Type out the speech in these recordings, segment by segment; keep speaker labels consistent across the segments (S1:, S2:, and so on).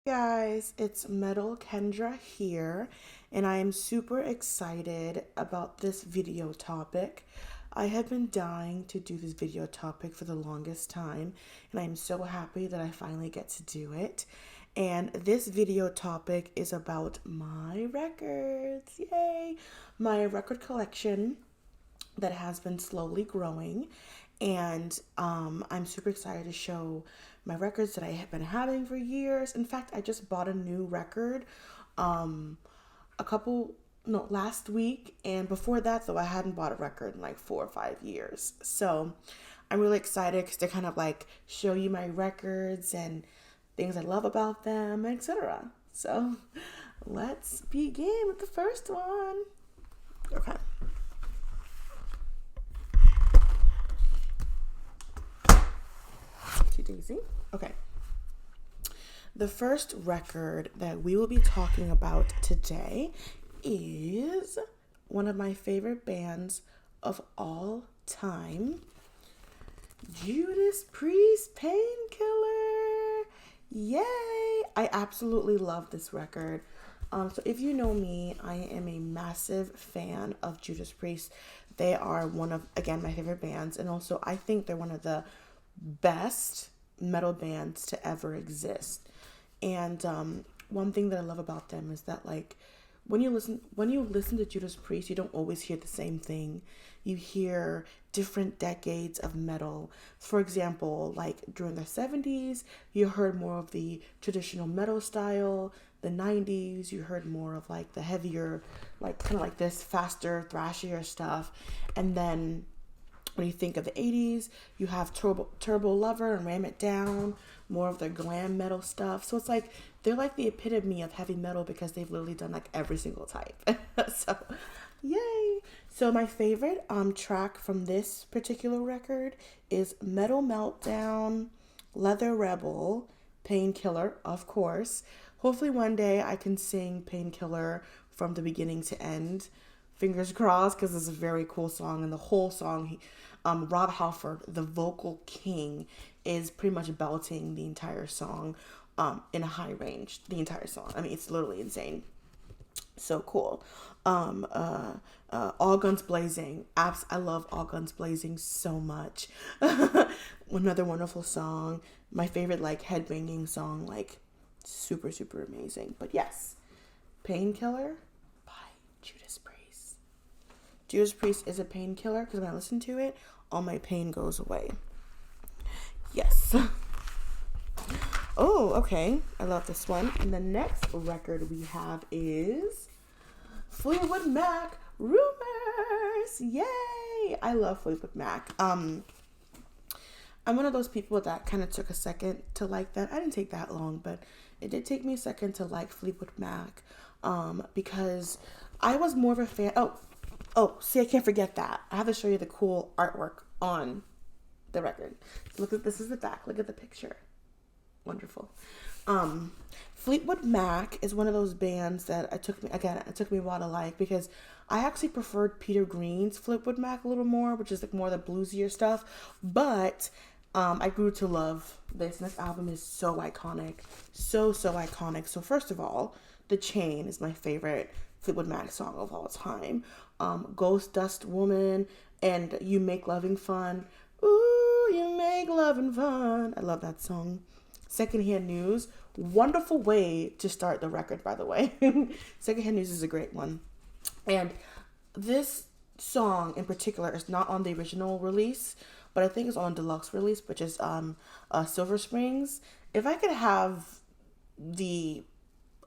S1: Guys, it's Metal Kendra here, and I am super excited about this video topic. I have been dying to do this video topic for the longest time, and I'm so happy that I finally get to do it. And this video topic is about my records. Yay! My record collection that has been slowly growing. And I'm super excited to show my records that I have been having for years. In fact, I just bought a new record um, a couple, no, last week. And before that, though, I hadn't bought a record in like 4 or 5 years. So I'm really excited because to kind of like show you my records and things I love about them, etc. So let's begin with the first one. Okay. Daisy. Okay. The first record that we will be talking about today is one of my favorite bands of all time, Judas Priest, Painkiller. Yay! I absolutely love this record. So if you know me, I am a massive fan of Judas Priest. They are one of, again, my favorite bands, and also I think they're one of the best metal bands to ever exist. And one thing that I love about them is that like when you listen to Judas Priest, you don't always hear the same thing. You hear different decades of metal. For example, like during the 70s, you heard more of the traditional metal style. The 90s, you heard more of like the heavier, like kind of like this faster, thrashier stuff. And then when you think of the 80s, you have Turbo Lover and Ram It Down, more of their glam metal stuff. So it's like they're like the epitome of heavy metal because they've literally done like every single type. So, yay! So my favorite track from this particular record is Metal Meltdown, Leather Rebel, Painkiller, of course. Hopefully one day I can sing Painkiller from the beginning to end. Fingers crossed, because it's a very cool song, and the whole song, Rob Halford, the vocal king, is pretty much belting the entire song in a high range. The entire song. I mean, it's literally insane. So cool. All Guns Blazing. I love All Guns Blazing so much. Another wonderful song. My favorite like headbanging song. Like super super amazing. But yes, Painkiller by Judas Priest. Judas Priest is a painkiller because when I listen to it, all my pain goes away. Yes. Oh, okay. I love this one. And the next record we have is Fleetwood Mac, Rumors. Yay! I love Fleetwood Mac. I'm one of those people that kind of took a second to like that. I didn't take that long, but it did take me a second to like Fleetwood Mac because I was more of a fan. Oh, see, I can't forget that. I have to show you the cool artwork on the record. Look at this is the back. Look at the picture. Wonderful. Fleetwood Mac is one of those bands that it took me a while to like because I actually preferred Peter Green's Fleetwood Mac a little more, which is like more the bluesier stuff. But I grew to love this. And this album is so iconic. So iconic. So first of all, The Chain is my favorite Fleetwood Mac song of all time. Ghost Dust Woman and You Make Loving Fun. Ooh, you make loving fun. I love that song. Secondhand News. Wonderful way to start the record, by the way. Secondhand News is a great one. And this song in particular is not on the original release, but I think it's on deluxe release, which is Silver Springs. If I could have the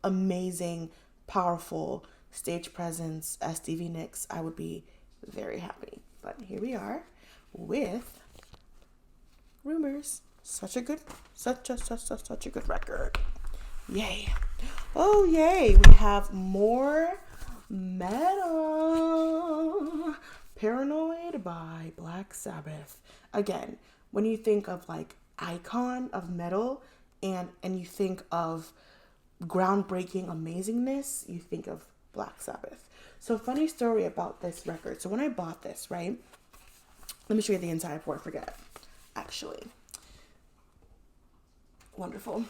S1: amazing, powerful stage presence as Stevie Nicks, I would be very happy. But here we are with Rumors. Such a good record. Yay. Oh yay. We have more metal. Paranoid by Black Sabbath. Again, when you think of like icon of metal and you think of groundbreaking amazingness, you think of Black Sabbath. So funny story about this record. So when I bought this, right? Let me show you the inside before I forget. Actually. Wonderful.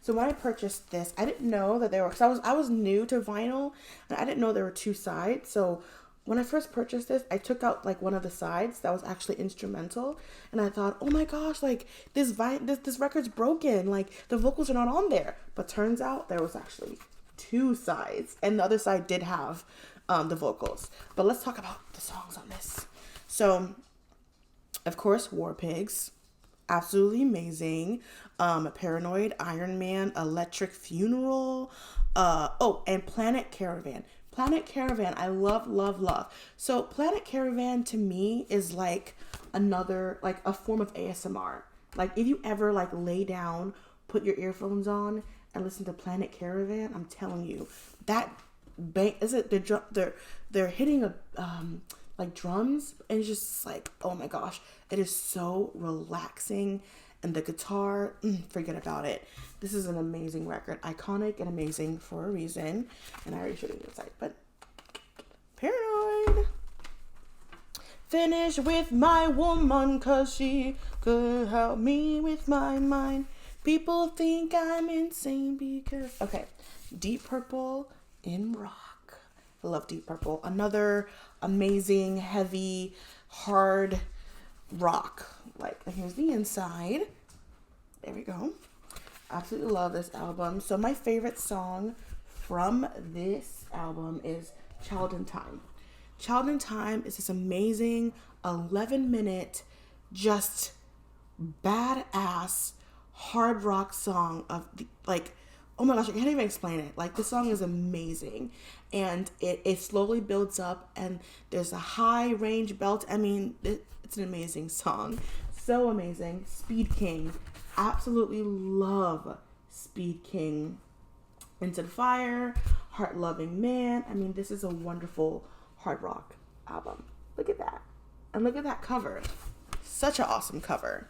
S1: So when I purchased this, I didn't know that there were, because I was new to vinyl, and I didn't know there were two sides. So when I first purchased this, I took out like one of the sides that was actually instrumental, and I thought, oh my gosh, like this record's broken, like the vocals are not on there. But turns out there was actually two sides, and the other side did have the vocals. But let's talk about the songs on this. So, of course, War Pigs, absolutely amazing. Paranoid, Iron Man, Electric Funeral, and Planet Caravan. Planet Caravan, I love, love, love. So Planet Caravan to me is like like a form of ASMR. Like if you ever like lay down, put your earphones on and listen to Planet Caravan, I'm telling you, that they're hitting a like drums, and it's just like, oh my gosh, it is so relaxing. And the guitar, forget about it. This is an amazing record. Iconic and amazing for a reason. And I already showed you the site, but Paranoid. Finish with my woman, cause she could help me with my mind. People think I'm insane because... Okay, Deep Purple in rock. I love Deep Purple. Another amazing, heavy, hard rock. Like, here's the inside. There we go. Absolutely love this album. So my favorite song from this album is Child in Time. Child in Time is this amazing 11-minute, just badass hard rock song of the, like, oh my gosh, I can't even explain it. Like, this song is amazing, and it slowly builds up, and there's a high range belt. I mean, it's an amazing song. So amazing. Speed King. Absolutely love Speed King. Into the Fire. Heart Loving Man. I mean, this is a wonderful hard rock album. Look at that. And look at that cover. Such an awesome cover.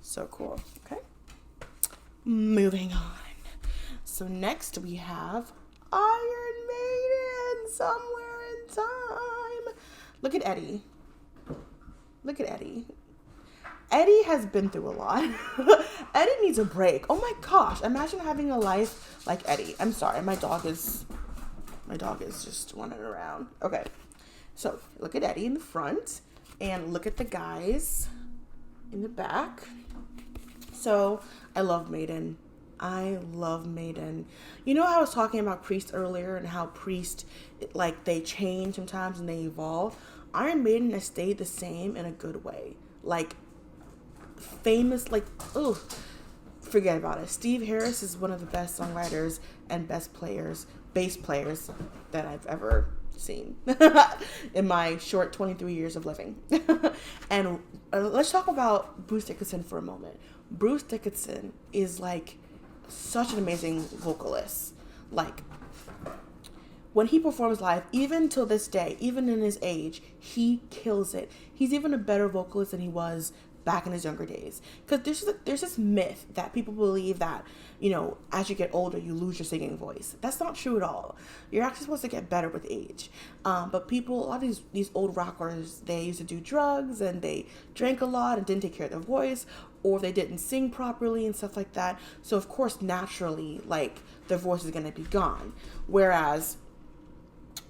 S1: So cool. Okay. Moving on. So next we have Iron Maiden, Somewhere in Time. Look at Eddie. Look at Eddie. Eddie has been through a lot. Eddie needs a break. Oh my gosh. Imagine having a life like Eddie. I'm sorry. My dog is just running around. Okay. So look at Eddie in the front and look at the guys in the back. So I love Maiden. I love Maiden. You know how I was talking about Priest earlier and how Priest, like, they change sometimes and they evolve? Iron Maiden has stayed the same in a good way. Like, famous, like, forget about it. Steve Harris is one of the best songwriters and best players, bass players that I've ever seen in my short 23 years of living. And let's talk about Bruce Dickinson for a moment. Bruce Dickinson is like such an amazing vocalist. Like, when he performs live, even till this day, even in his age, he kills it. He's even a better vocalist than he was back in his younger days. Because there's this myth that people believe that, you know, as you get older, you lose your singing voice. That's not true at all. You're actually supposed to get better with age. But people, a lot of these old rockers, they used to do drugs and they drank a lot and didn't take care of their voice, or they didn't sing properly and stuff like that. So of course, naturally, like, their voice is going to be gone. Whereas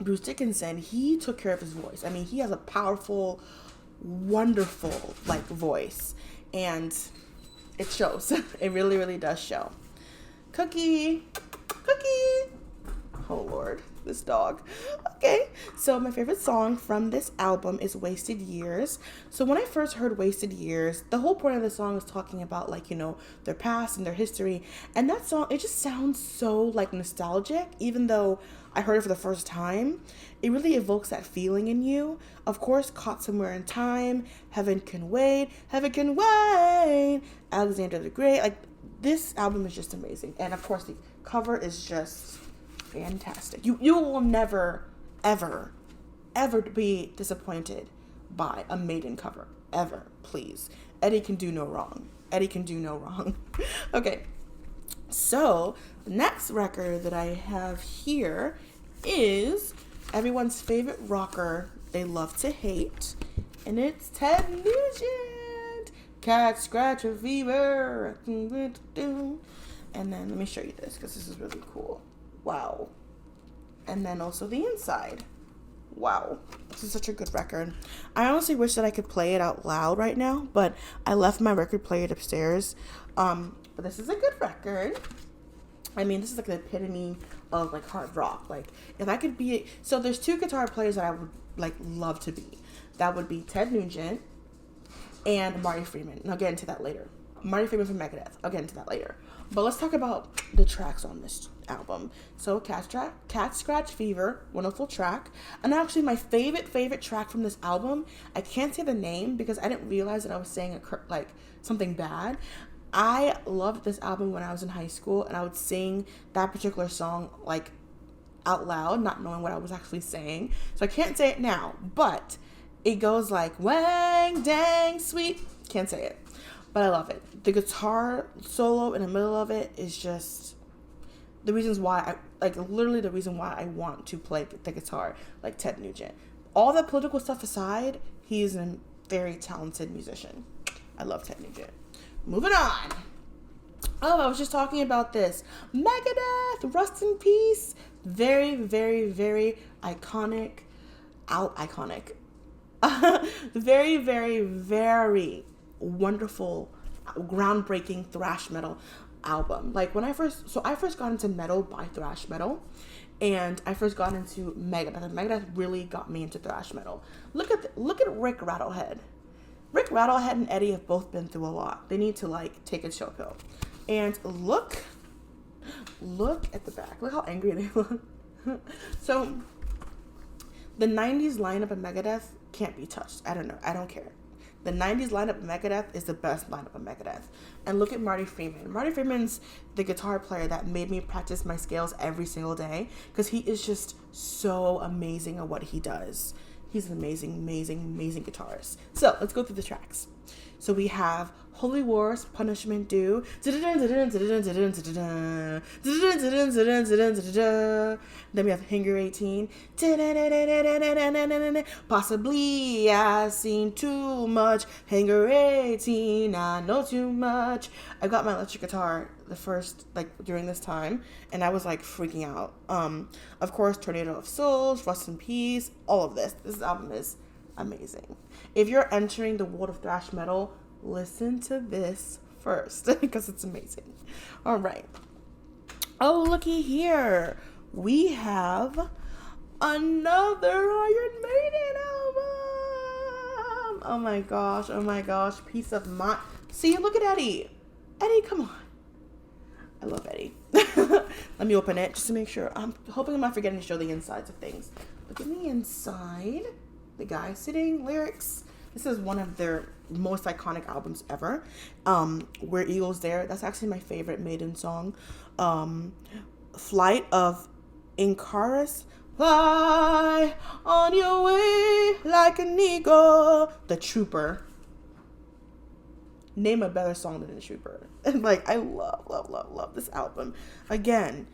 S1: Bruce Dickinson, he took care of his voice. I mean, he has a powerful, wonderful, like, voice, and it shows. It really, really does show. Cookie. Oh Lord, this dog. Okay, so my favorite song from this album is Wasted Years. So when I first heard Wasted Years, the whole point of the song is talking about, like, you know, their past and their history, and that song, it just sounds so, like, nostalgic. Even though I heard it for the first time, it really evokes that feeling in you. Of course, Caught Somewhere in Time, Heaven Can Wait, Alexander the Great. Like, this album is just amazing. And of course, the cover is just fantastic. You will never, ever, ever be disappointed by a Maiden cover. Ever. Please. Eddie can do no wrong. Okay. So, the next record that I have here is everyone's favorite rocker they love to hate, and it's Ted Nugent. Cat Scratcher Fever. And then let me show you this because this is really cool. Wow. And then also the inside. Wow. This is such a good record. I honestly wish that I could play it out loud right now, but I left my record player upstairs. But this is a good record. I mean, this is like the epitome of like hard rock. Like if I could be, so there's two guitar players that I would like love to be. That would be Ted Nugent and Marty Friedman. And I'll get into that later. Marty Friedman from Megadeth. I'll get into that later. But let's talk about the tracks on this album. So Cat Scratch Fever, wonderful track. And actually my favorite track from this album, I can't say the name because I didn't realize that I was saying like something bad. I loved this album when I was in high school, and I would sing that particular song like out loud, not knowing what I was actually saying. So I can't say it now, but it goes like wang dang sweet. Can't say it, but I love it. The guitar solo in the middle of it is just the reasons why literally the reason why I want to play the guitar like Ted Nugent. All the political stuff aside, he's a very talented musician. I love Ted Nugent. Moving on. Oh, I was just talking about this. Megadeth, rest in peace. Very, very, very iconic. Iconic. Very, very, very wonderful, groundbreaking thrash metal album. Like when I first got into metal by thrash metal, and I first got into Megadeth. And Megadeth really got me into thrash metal. Look at Rick Rattlehead. Rick Rattlehead and Eddie have both been through a lot. They need to like take a chill pill. And look at the back. Look how angry they look. So the 90s lineup of Megadeth can't be touched. I don't know. I don't care. The 90s lineup of Megadeth is the best lineup of Megadeth. And look at Marty Friedman. Marty Friedman's the guitar player that made me practice my scales every single day because he is just so amazing at what he does. He's an amazing, amazing, amazing guitarist. So let's go through the tracks. So we have Holy Wars, Punishment Due. Then we have Hanger 18. Possibly I've seen too much. Hanger 18, I know too much. I got my electric guitar during this time, and I was like freaking out. Of course, Tornado of Souls, Rust in Peace, all of this. This album is amazing. If you're entering the world of thrash metal, listen to this first because it's amazing. All right. Oh, looky here. We have another Iron Maiden album. Oh my gosh. Peace of Mind. See, look at Eddie. Eddie, come on. I love Eddie. Let me open it just to make sure. I'm hoping I'm not forgetting to show the insides of things. Look at the inside. The guy sitting, lyrics. This is one of their most iconic albums ever. Where Eagles There. That's actually my favorite Maiden song. Flight of Icarus. Fly on your way like an eagle. The Trooper. Name a better song than The Trooper. And like, I love this album. Again,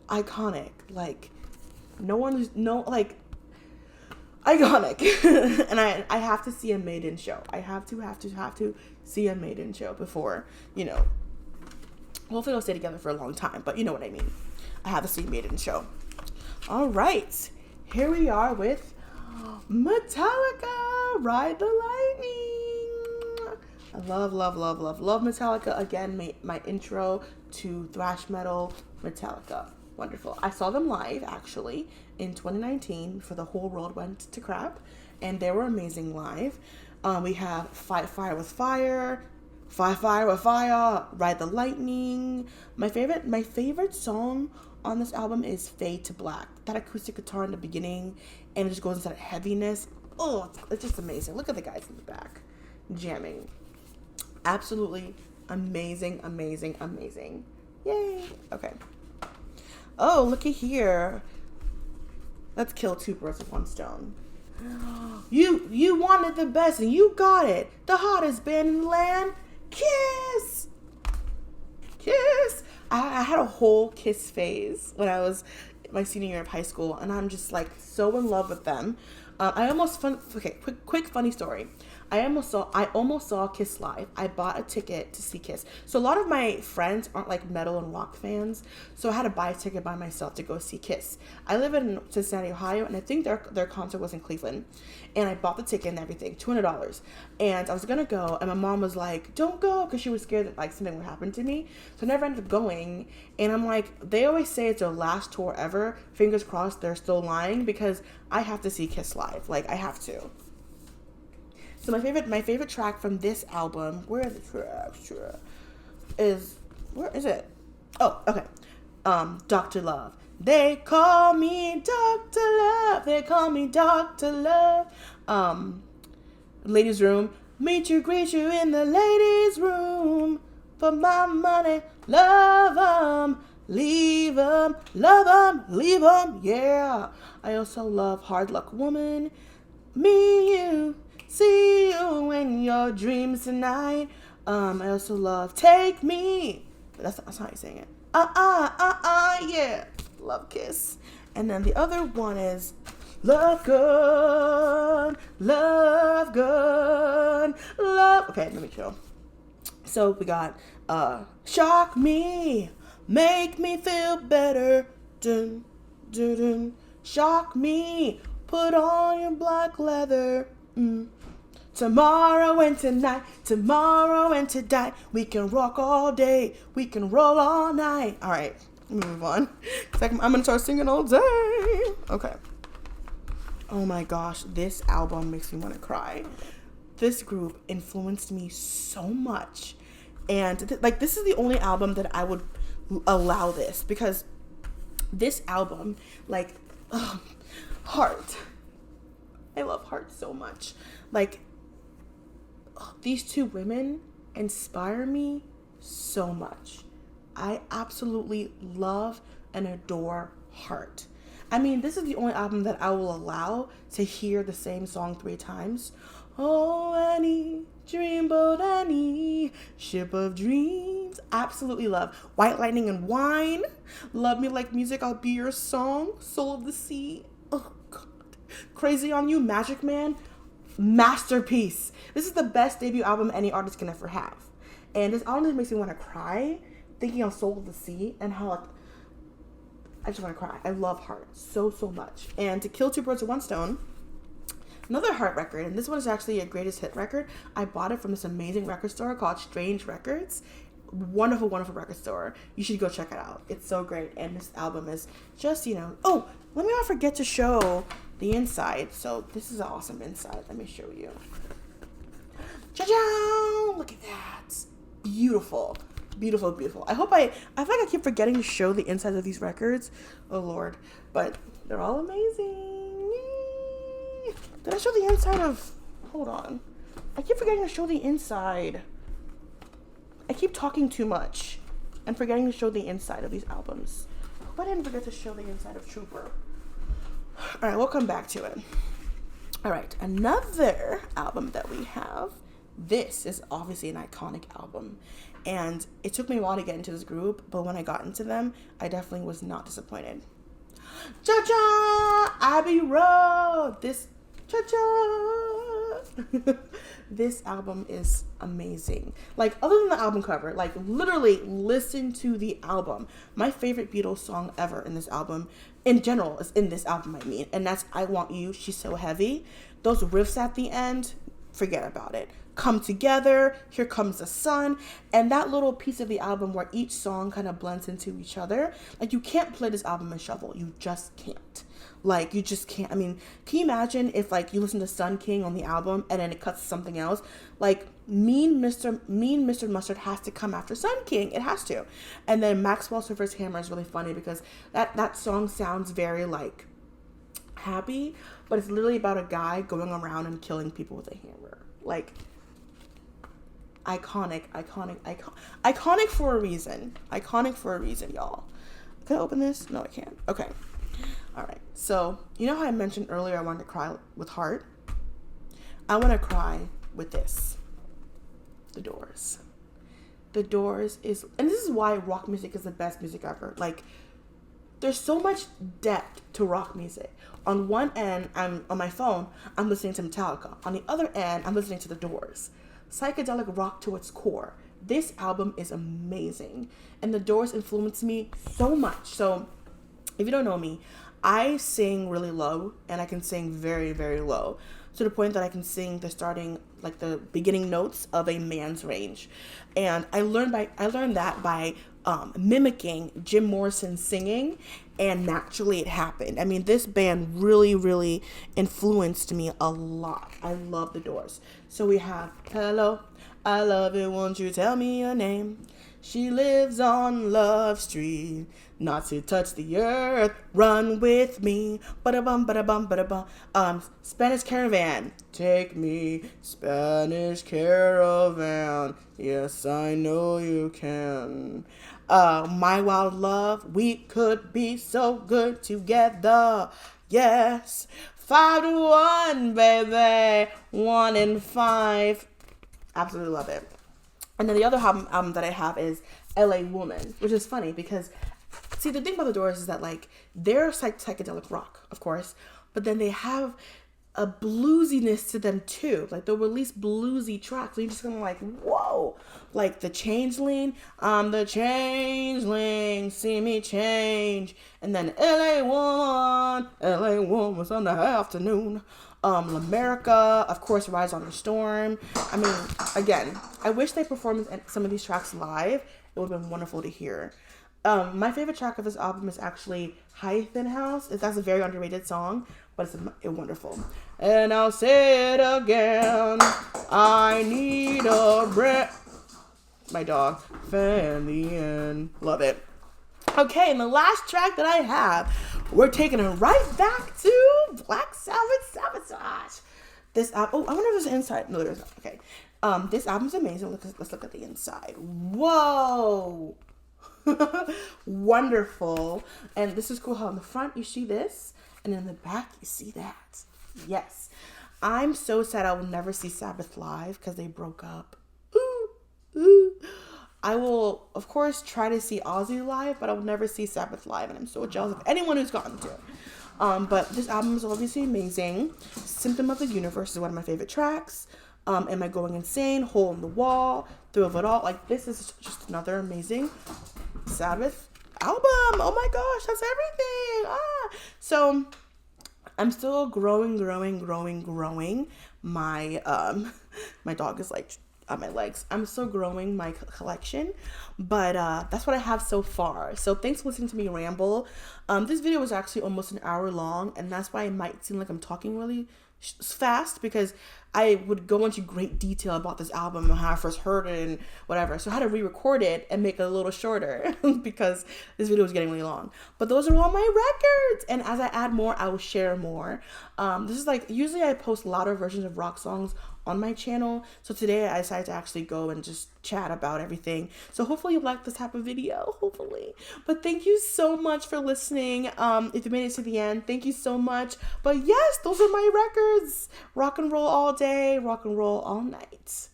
S1: iconic. Like, iconic. And I have to see a Maiden show. I have to see a Maiden show before, hopefully they'll stay together for a long time, but you know what I mean. I have to see a Maiden show. All right. Here we are with Metallica, Ride the Lightning. I love Metallica. Again, my intro to thrash metal, Metallica. Wonderful. I saw them live, actually, in 2019 before the whole world went to crap, and they were amazing live. We have Fight Fire with Fire, Ride the Lightning. My favorite song on this album is Fade to Black. That acoustic guitar in the beginning, and it just goes into that heaviness. Oh, it's just amazing. Look at the guys in the back jamming. Absolutely amazing. Yay. Okay. Oh, looky here. Let's kill two birds with one stone. You wanted the best and you got it. The hottest band in the land. Kiss. I had a whole Kiss phase when I was my senior year of high school, and I'm just like so in love with them. Quick funny story. I almost saw Kiss live. I bought a ticket to see Kiss. So a lot of my friends aren't like metal and rock fans, so I had to buy a ticket by myself to go see Kiss. I live in Cincinnati, Ohio, and I think their concert was in Cleveland. And I bought the ticket and everything, $200. And I was gonna go, and my mom was like, "Don't go," because she was scared that like something would happen to me. So I never ended up going. And I'm like, they always say it's their last tour ever. Fingers crossed they're still lying, because I have to see Kiss live. Like, I have to. So my favorite track from this album, where are the tracks? Where is it? Oh, okay. Dr. Love. They call me Dr. Love. They call me Dr. Love. Ladies' Room. Meet you, greet you in the ladies' room. For my money, love 'em, leave 'em, love 'em, leave 'em, yeah. I also love Hard Luck Woman. Me, you. See you in your dreams tonight. I also love Take Me. But that's not how you sing it. Yeah. Love Kiss. And then the other one is Love Gun, Love Gun, Love. Okay, let me chill. So we got Shock Me, Make Me Feel Better. Dun, dun, dun. Shock Me, Put on Your Black Leather. Tomorrow and tonight, tomorrow and today, we can rock all day, we can roll all night. All right, let me move on. I'm gonna start singing all day. Okay. Oh my gosh, this album makes me want to cry. This group influenced me so much, and this is the only album that I would allow this, because this album, Heart. I love Heart so much. These two women inspire me so much. I absolutely love and adore Heart. I mean, this is the only album that I will allow to hear the same song 3 times. Oh, Annie, dreamboat Annie, ship of dreams. Absolutely love. White Lightning and Wine. Love Me Like Music, I'll Be Your Song. Soul of the Sea. Oh, God. Crazy on You, Magic Man. Masterpiece. This is the best debut album any artist can ever have. And this album just makes me want to cry, thinking of Soul of the Sea and how I just want to cry. I love Heart so much. And to kill 2 birds with 1 stone, another Heart record, and this one is actually a greatest hit record. I bought it from this amazing record store called Strange Records. Wonderful record store. You should go check it out. It's so great. And this album is just, oh, let me not forget to show the inside. So this is an awesome inside. Let me show you. Cha-cha! Look at that. Beautiful. Beautiful, beautiful. I feel like I keep forgetting to show the insides of these records. Oh, Lord. But they're all amazing. Yay. Did I show the inside of... Hold on. I keep forgetting to show the inside. I keep talking too much and forgetting to show the inside of these albums. I hope I didn't forget to show the inside of Trooper. All right, we'll come back to it. All right, another album that we have. This is obviously an iconic album, and it took me a while to get into this group, but when I got into them, I definitely was not disappointed. Cha-cha! Abbey Road! This album is amazing. Other than the album cover, literally listen to the album. My favorite Beatles song ever in this album, in general, is in this album, I mean, and that's I Want You, She's So Heavy. Those riffs at the end, forget about it. Come Together, Here Comes the Sun, and that little piece of the album where each song kind of blends into each other. You can't play this album in shuffle. You just can't. You just can't. I mean, can you imagine if, you listen to Sun King on the album and then it cuts to something else? Mean Mr. Mustard has to come after Sun King. It has to. And then Maxwell Silver's Hammer is really funny because that song sounds very, happy, but it's literally about a guy going around and killing people with a hammer. Iconic for a reason. Iconic for a reason, y'all. Can I open this? No, I can't. Okay. All right. So, you know how I mentioned earlier I wanted to cry with Heart? I want to cry with this. The Doors. The Doors is... And this is why rock music is the best music ever. there's so much depth to rock music. On one end, I'm on my phone, I'm listening to Metallica. On the other end, I'm listening to The Doors. Psychedelic rock to its core. This album is amazing. And The Doors influenced me so much. So if you don't know me, I sing really low, and I can sing very, very low, to the point that I can sing the beginning notes of a man's range. And I learned that by mimicking Jim Morrison singing, and naturally it happened. I mean, this band really, really influenced me a lot. I love The Doors. So we have Hello, I love it, won't you tell me your name? She lives on Love Street, not to touch the earth, run with me, ba-da-bum, ba-da-bum, ba-da-bum. Spanish Caravan, take me, Spanish Caravan, yes, I know you can. My Wild Love, we could be so good together, yes. 5-1, baby, 1 in 5. Absolutely love it. And then the other album that I have is LA Woman, which is funny because, see, the thing about The Doors is that, like, they're psychedelic rock, of course, but then they have a bluesiness to them too. Like, they'll release bluesy tracks, and you're just kind of like, whoa. Like The Changeling, I'm the changeling, see me change. And then LA Woman Sunday afternoon. America, of course, Rise on the Storm. I mean, again, I wish they performed some of these tracks live. It would have been wonderful to hear. My favorite track of this album is actually Hyphen House. That's a very underrated song, but it's wonderful. And I'll say it again, I need a breath. My dog, fan the end. Love it. Okay, and the last track that I have, we're taking it right back to Black Sabbath Sabotage. This album, I wonder if there's an inside. No, there's not. Okay. This album's amazing. Let's look at the inside. Whoa! Wonderful. And this is cool how in the front you see this, and in the back you see that. Yes. I'm so sad I will never see Sabbath live because they broke up. Ooh. I will, of course, try to see Ozzy live, but I will never see Sabbath live, and I'm so jealous of anyone who's gotten to it. But this album is obviously amazing. Symptom of the Universe is one of my favorite tracks. Am I Going Insane? Hole in the Wall, Thrill of It All. Like, this is just another amazing Sabbath album. Oh my gosh, that's everything. So I'm still growing. My dog is like on my legs. I'm still growing my collection, but that's what I have so far. So thanks for listening to me ramble. This video was actually almost an hour long, and that's why it might seem like I'm talking really fast, because I would go into great detail about this album and how I first heard it and whatever. So I had to re-record it and make it a little shorter because this video was getting really long. But those are all my records, and as I add more, I will share more. This is like, usually I post louder versions of rock songs on my channel. So today I decided to actually go and just chat about everything. So hopefully you like this type of video, hopefully. But thank you so much for listening. If you made it to the end, thank you so much. But yes, those are my records. Rock and roll all day, rock and roll all night.